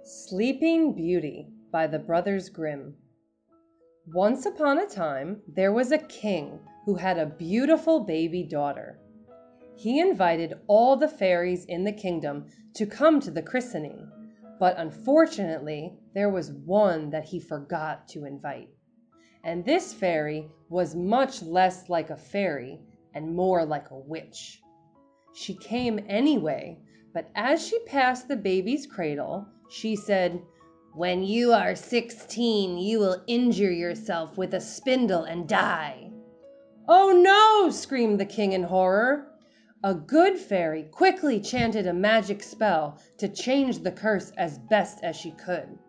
Sleeping Beauty by the Brothers Grimm. Once upon a time, there was a king who had a beautiful baby daughter. He invited all the fairies in the kingdom to come to the christening, but unfortunately, there was one that he forgot to invite. And this fairy was much less like a fairy and more like a witch. She came anyway, but as she passed the baby's cradle, she said, "When you are 16, you will injure yourself with a spindle and die." "Oh no!" screamed the king in horror. A good fairy quickly chanted a magic spell to change the curse as best as she could.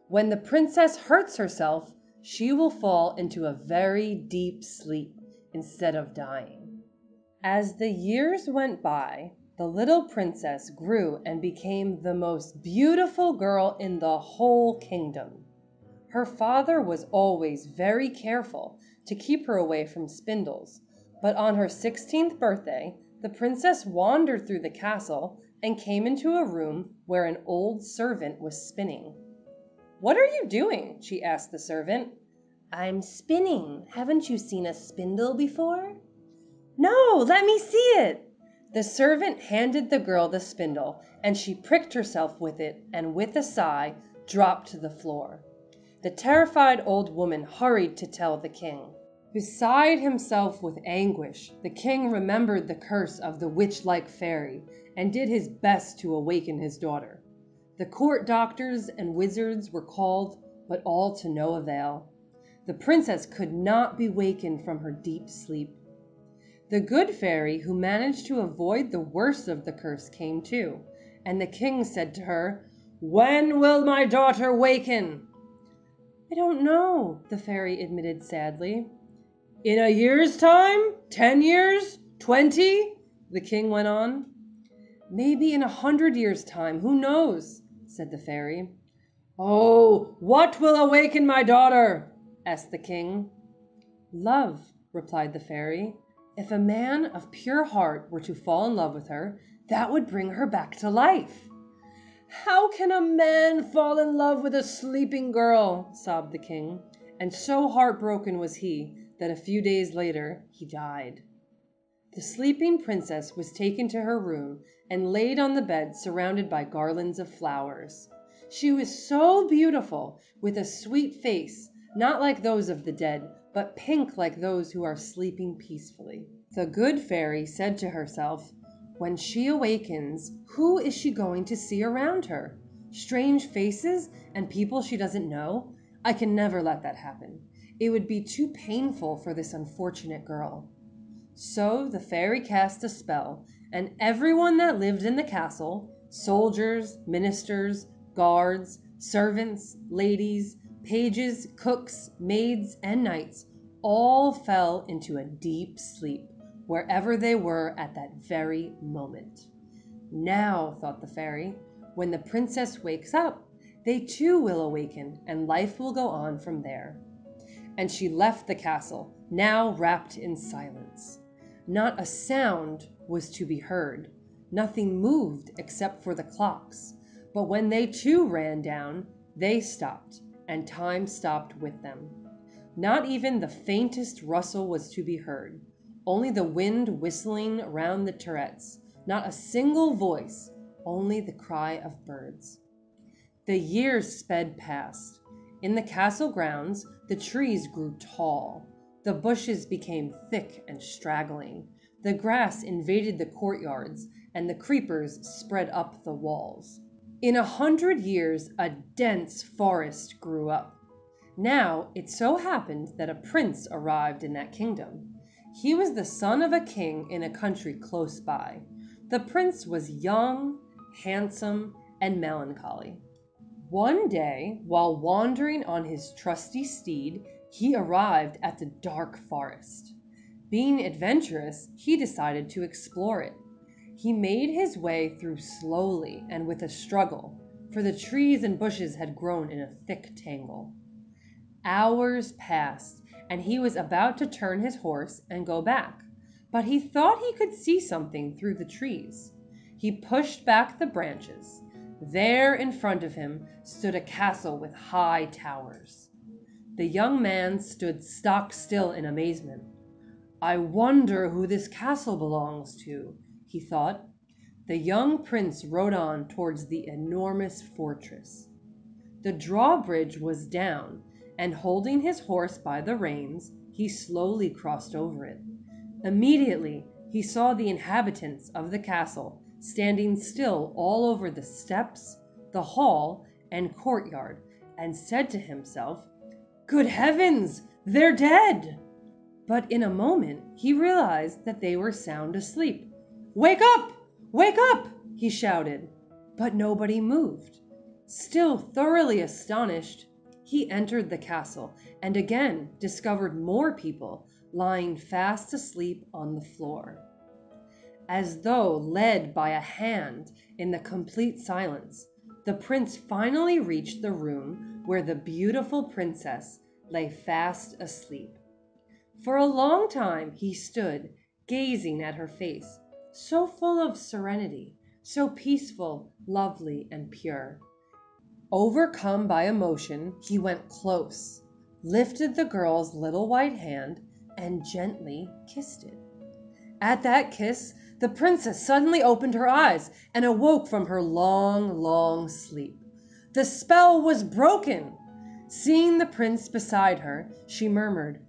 When the princess hurts herself, she will fall into a very deep sleep instead of dying. As the years went by, the little princess grew and became the most beautiful girl in the whole kingdom. Her father was always very careful to keep her away from spindles, but on her 16th birthday, the princess wandered through the castle and came into a room where an old servant was spinning. "What are you doing?" she asked the servant. "I'm spinning. Haven't you seen a spindle before?" "No, let me see it." The servant handed the girl the spindle, and she pricked herself with it and with a sigh dropped to the floor. The terrified old woman hurried to tell the king. Beside himself with anguish, the king remembered the curse of the witch-like fairy and did his best to awaken his daughter. The court doctors and wizards were called, but all to no avail. The princess could not be wakened from her deep sleep. The good fairy who managed to avoid the worst of the curse came too, and the king said to her, "When will my daughter waken?" "I don't know," the fairy admitted sadly. "In a year's time? 10 years? 20? The king went on. "Maybe in 100 years' time, who knows?" said the fairy. "Oh, what will awaken my daughter?" asked the king. "Love," replied the fairy. "If a man of pure heart were to fall in love with her, that would bring her back to life." "How can a man fall in love with a sleeping girl?" sobbed the king, and so heartbroken was he that a few days later he died. The sleeping princess was taken to her room and laid on the bed surrounded by garlands of flowers. She was so beautiful, with a sweet face, not like those of the dead, but pink like those who are sleeping peacefully. The good fairy said to herself, "When she awakens, who is she going to see around her? Strange faces and people she doesn't know? I can never let that happen. It would be too painful for this unfortunate girl." So the fairy cast a spell, and everyone that lived in the castle, soldiers, ministers, guards, servants, ladies, pages, cooks, maids, and knights, all fell into a deep sleep, wherever they were at that very moment. "Now," thought the fairy, "when the princess wakes up, they too will awaken, and life will go on from there." And she left the castle, now wrapped in silence. Not a sound was to be heard. Nothing moved except for the clocks. But when they too ran down, they stopped, and time stopped with them. Not even the faintest rustle was to be heard, only the wind whistling round the turrets, not a single voice, only the cry of birds. The years sped past. In the castle grounds, the trees grew tall. The bushes became thick and straggling. The grass invaded the courtyards, and the creepers spread up the walls. In 100 years, a dense forest grew up. Now, it so happened that a prince arrived in that kingdom. He was the son of a king in a country close by. The prince was young, handsome, and melancholy. One day, while wandering on his trusty steed, he arrived at the dark forest. Being adventurous, he decided to explore it. He made his way through slowly and with a struggle, for the trees and bushes had grown in a thick tangle. Hours passed, and he was about to turn his horse and go back, but he thought he could see something through the trees. He pushed back the branches. There in front of him stood a castle with high towers. The young man stood stock still in amazement. "I wonder who this castle belongs to," he thought. The young prince rode on towards the enormous fortress. The drawbridge was down, and holding his horse by the reins, he slowly crossed over it. Immediately, he saw the inhabitants of the castle standing still all over the steps, the hall, and courtyard, and said to himself, "Good heavens, they're dead!" But in a moment, he realized that they were sound asleep. "Wake up! Wake up!" he shouted, but nobody moved. Still thoroughly astonished, he entered the castle and again discovered more people lying fast asleep on the floor. As though led by a hand in the complete silence, the prince finally reached the room where the beautiful princess lay fast asleep. For a long time he stood gazing at her face, so full of serenity, so peaceful, lovely, and pure. Overcome by emotion, he went close, lifted the girl's little white hand, and gently kissed it. At that kiss, the princess suddenly opened her eyes and awoke from her long, long sleep. The spell was broken. Seeing the prince beside her, she murmured,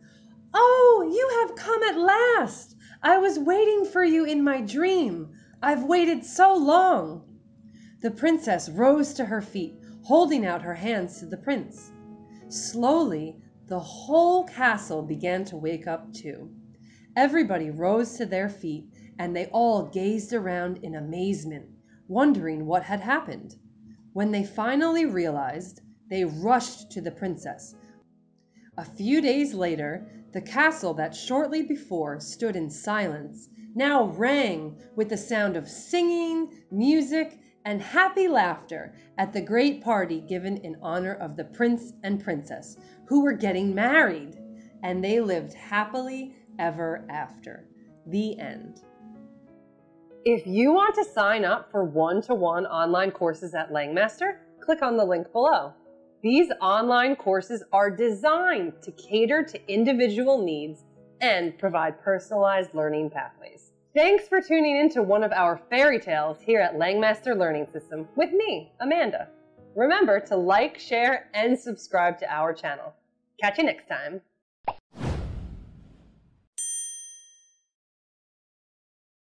"Oh, you have come at last! I was waiting for you in my dream. I've waited so long." The princess rose to her feet, holding out her hands to the prince. Slowly, the whole castle began to wake up too. Everybody rose to their feet, and they all gazed around in amazement, wondering what had happened. When they finally realized, they rushed to the princess. A few days later, the castle that shortly before stood in silence now rang with the sound of singing, music, and happy laughter at the great party given in honor of the prince and princess, who were getting married, and they lived happily ever after. The end. If you want to sign up for one-to-one online courses at Langmaster, click on the link below. These online courses are designed to cater to individual needs and provide personalized learning pathways. Thanks for tuning in to one of our fairy tales here at Langmaster Learning System with me, Amanda. Remember to like, share, and subscribe to our channel. Catch you next time.